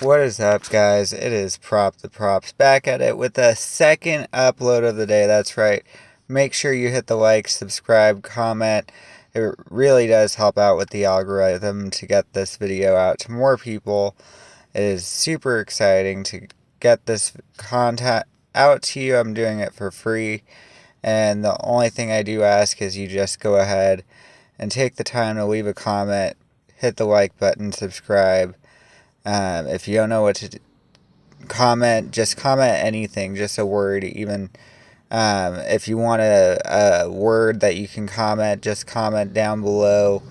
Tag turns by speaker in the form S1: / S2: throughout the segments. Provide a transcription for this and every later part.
S1: What is up, guys? It is ProptheProps back at it with the second upload of the day. That's right. Make sure you hit the like, subscribe, comment. It really does help out with the algorithm to get this video out to more people. It is super exciting to get this content out to you. I'm doing it for free. And the only thing I do ask is you just go ahead and take the time to leave a comment, hit the like button, subscribe. If you don't know what to comment, just comment anything, just a word. Even if you want a word that you can comment, just comment down below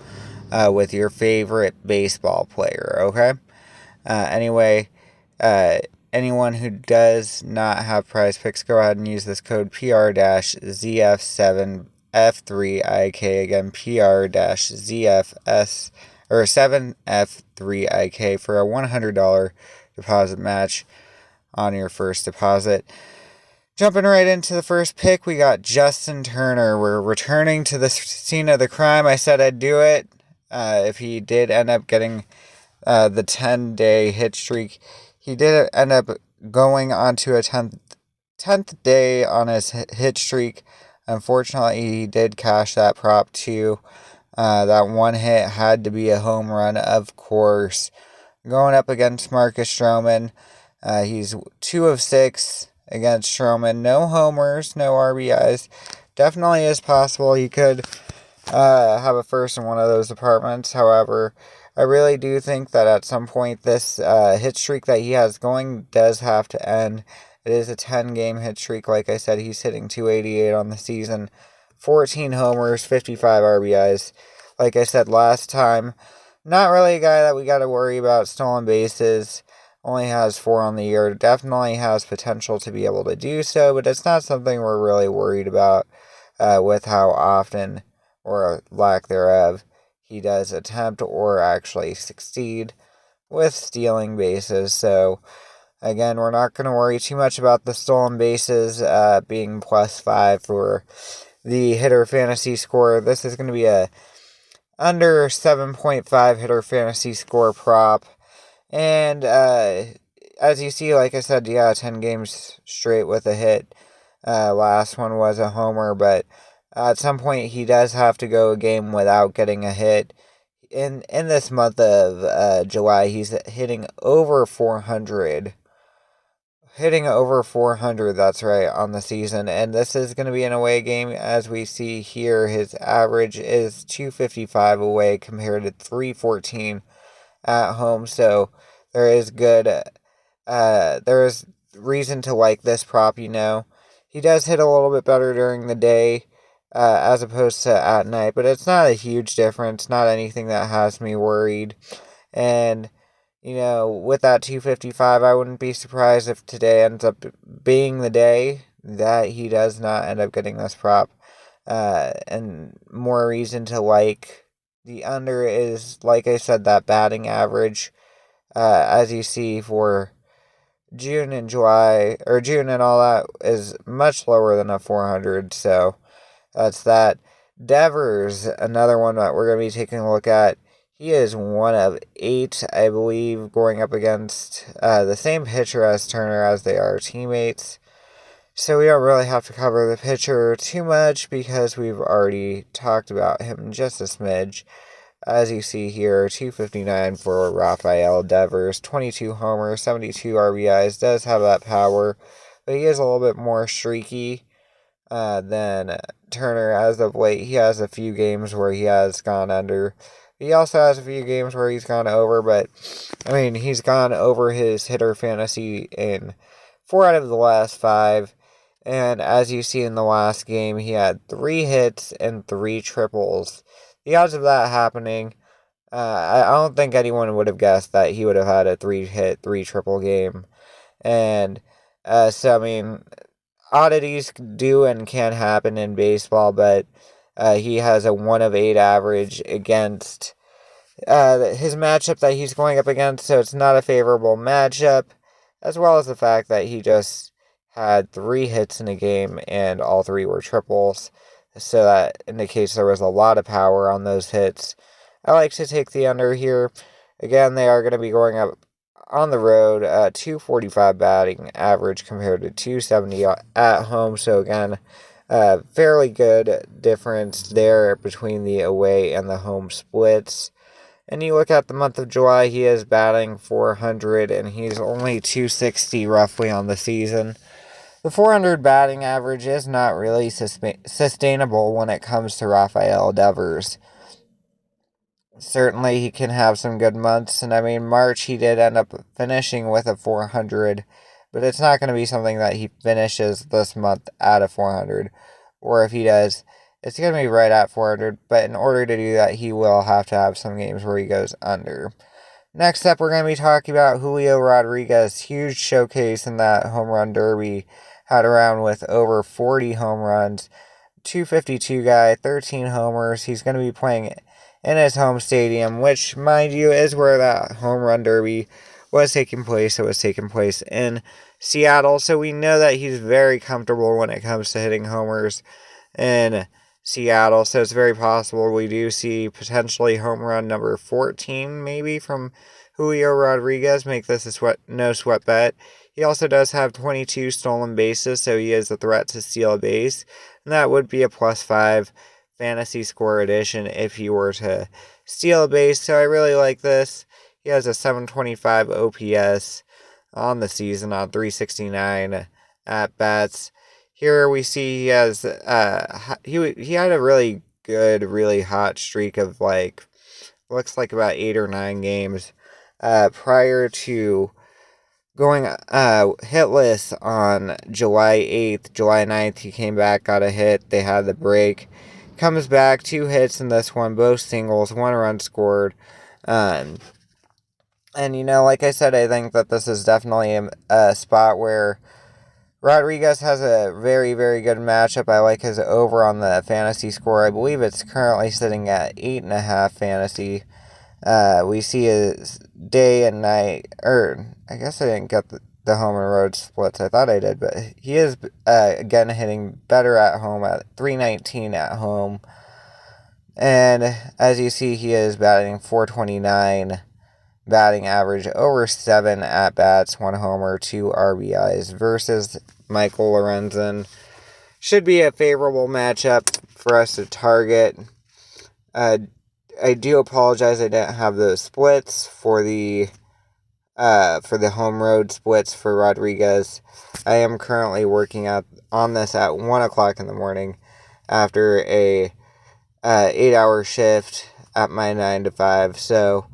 S1: with your favorite baseball player, okay? Anyway, uh, anyone who does not have Prize Picks, go ahead and use this code PR-ZF7F3IK. Again, PR-ZFS or 7F3IK for a $100 deposit match on your first deposit. Jumping right into the first pick, we got Justin Turner. We're returning to the scene of the crime. I said I'd do it. If he did end up getting the 10-day hit streak, he did end up going onto a 10th day on his hit streak. Unfortunately, he did cash that prop too. That one hit had to be a home run, of course. Going up against Marcus Stroman. He's 2 of 6 against Stroman. No homers, no RBIs. Definitely is possible he could have a first in one of those departments. However, I really do think that at some point this hit streak that he has going does have to end. It is a 10-game hit streak. Like I said, he's hitting 288 on the season. 14 homers, 55 RBIs. Like I said last time, not really a guy that we got to worry about stolen bases. Only has 4 on the year. Definitely has potential to be able to do so, but it's not something we're really worried about with how often, or lack thereof, he does attempt or actually succeed with stealing bases. So, again, we're not going to worry too much about the stolen bases being +5 for the hitter fantasy score. This is going to be a under 7.5 hitter fantasy score prop. And as you see, like I said, 10 games straight with a hit. Last one was a homer, but at some point he does have to go a game without getting a hit. In this month of July, he's hitting over 400. Hitting over 400, that's right, on the season. And this is going to be an away game. As we see here, his average is 255 away compared to 314 at home. So there is there is reason to like this prop, He does hit a little bit better during the day as opposed to at night, but it's not a huge difference, not anything that has me worried. And with that 255, I wouldn't be surprised if today ends up being the day that he does not end up getting this prop. And more reason to like the under is, like I said, that batting average. As you see for June and July, or June and all that, is much lower than a 400. So that's that. Devers, another one that we're going to be taking a look at. He is 1 of 8, I believe, going up against the same pitcher as Turner, as they are teammates. So we don't really have to cover the pitcher too much because we've already talked about him just a smidge. As you see here, 259 for Rafael Devers, 22 homers, 72 RBIs, does have that power, but he is a little bit more streaky than Turner as of late. He has a few games where he has gone under. He also has a few games where he's gone over, but, he's gone over his hitter fantasy in 4 out of the last 5. And as you see in the last game, he had 3 hits and 3 triples. The odds of that happening, I don't think anyone would have guessed that he would have had a 3-hit, 3-triple game. And so, oddities do and can happen in baseball, but he has a 1 of 8 average against his matchup that he's going up against, so it's not a favorable matchup, as well as the fact that he just had 3 hits in a game and all 3 were triples, so that indicates there was a lot of power on those hits. I like to take the under here. Again, they are going to be going up on the road, 245 batting average compared to 270 at home. So again, fairly good difference there between the away and the home splits. And you look at the month of July, he is batting 400, and he's only 260 roughly on the season. The 400 batting average is not really sustainable when it comes to Rafael Devers. Certainly, he can have some good months, and I mean, March he did end up finishing with a 400, but it's not going to be something that he finishes this month at a 400, or if he does, it's going to be right at 400, but in order to do that, he will have to have some games where he goes under. Next up, we're going to be talking about Julio Rodriguez. Huge showcase in that home run derby. Had around with over 40 home runs. 252 guy, 13 homers. He's going to be playing in his home stadium, which, mind you, is where that home run derby was taking place. It was taking place in Seattle, so we know that he's very comfortable when it comes to hitting homers in Seattle, so it's very possible we do see potentially home run number 14 maybe from Julio Rodriguez. Make this a no sweat bet. He also does have 22 stolen bases, so he is a threat to steal a base, and that would be a +5 fantasy score addition if he were to steal a base, so I really like this. He has a 725 OPS on the season on 369 at bats. Here we see he has he had a really good, really hot streak of looks like about 8 or 9 games prior to going hitless on July 8th. July 9th, he came back, got a hit. They had the break. Comes back, 2 hits in this one, both singles, 1 run scored. And, like I said, I think that this is definitely a spot where Rodriguez has a very, very good matchup. I like his over on the fantasy score. I believe it's currently sitting at 8.5 fantasy. We see his day and night, or I guess I didn't get the home and road splits. I thought I did, but he is, again, hitting better at home at 319 at home. And as you see, he is batting 429 batting average, over 7 at-bats, 1 homer, 2 RBIs versus Michael Lorenzen. Should be a favorable matchup for us to target. I do apologize I didn't have those splits for the home road splits for Rodriguez. I am currently working on this at 1 o'clock in the morning after a 8-hour shift at my 9 to 5. So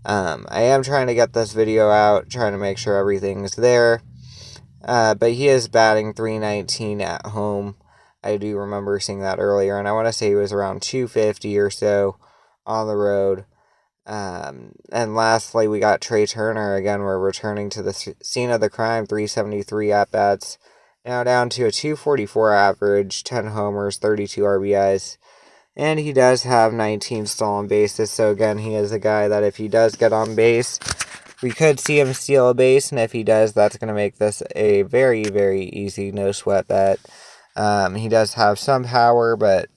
S1: I am trying to get this video out, trying to make sure everything's there. But he is batting 319 at home. I do remember seeing that earlier, and I want to say he was around 250 or so on the road. And lastly, we got Trey Turner. Again, we're returning to the scene of the crime, 373 at-bats. Now down to a 244 average, 10 homers, 32 RBIs. And he does have 19 stolen bases. So again, he is a guy that if he does get on base, we could see him steal a base. And if he does, that's going to make this a very, very easy no-sweat bet. He does have some power, but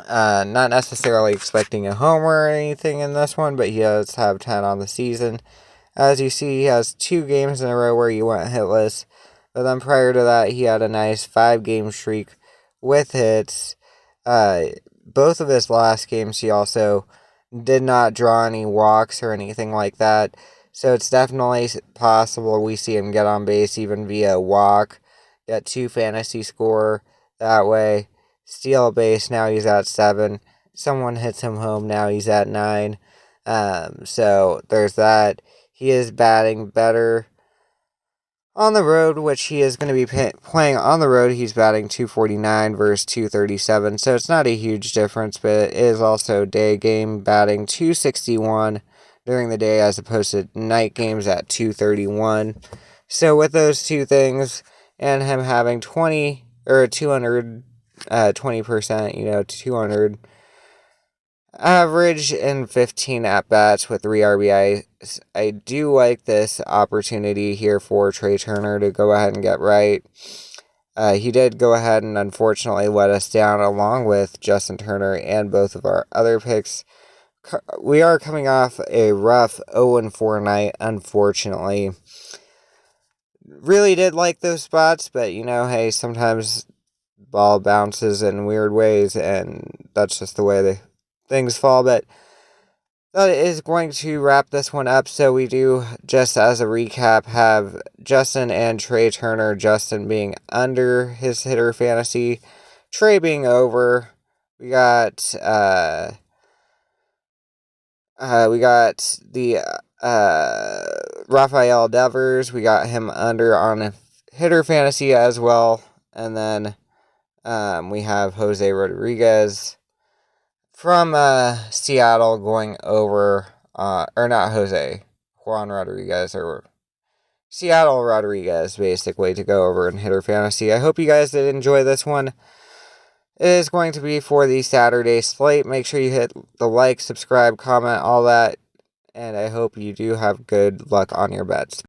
S1: not necessarily expecting a homer or anything in this one, but he does have 10 on the season. As you see, he has 2 games in a row where he went hitless, but then prior to that, he had a nice 5-game streak with hits. Both of his last games, he also did not draw any walks or anything like that, so it's definitely possible we see him get on base even via walk, get 2 fantasy score that way. Steal a base, now he's at 7. Someone hits him home, now he's at 9. So there's that. He is batting better on the road, which he is going to be playing on the road. He's batting 249 versus 237. So it's not a huge difference, but it is also day game batting 261 during the day as opposed to night games at 231. So with those 2 things and him having 20 or 200 20%, 200 average and 15 at-bats with 3 RBIs. I do like this opportunity here for Trey Turner to go ahead and get right. He did go ahead and unfortunately let us down along with Justin Turner and both of our other picks. we are coming off a rough 0-4 night, unfortunately. Really did like those spots, but hey, sometimes ball bounces in weird ways, and that's just the way things fall. But that is going to wrap this one up. So we do, just as a recap, have Justin and Trey Turner. Justin being under his hitter fantasy, Trey being over. We got the Rafael Devers. We got him under on hitter fantasy as well, and then we have Jose Rodriguez from Seattle going over, or not Jose, Juan Rodriguez, or Seattle Rodriguez, basically, to go over in hitter fantasy. I hope you guys did enjoy this one. It is going to be for the Saturday slate. Make sure you hit the like, subscribe, comment, all that, and I hope you do have good luck on your bets.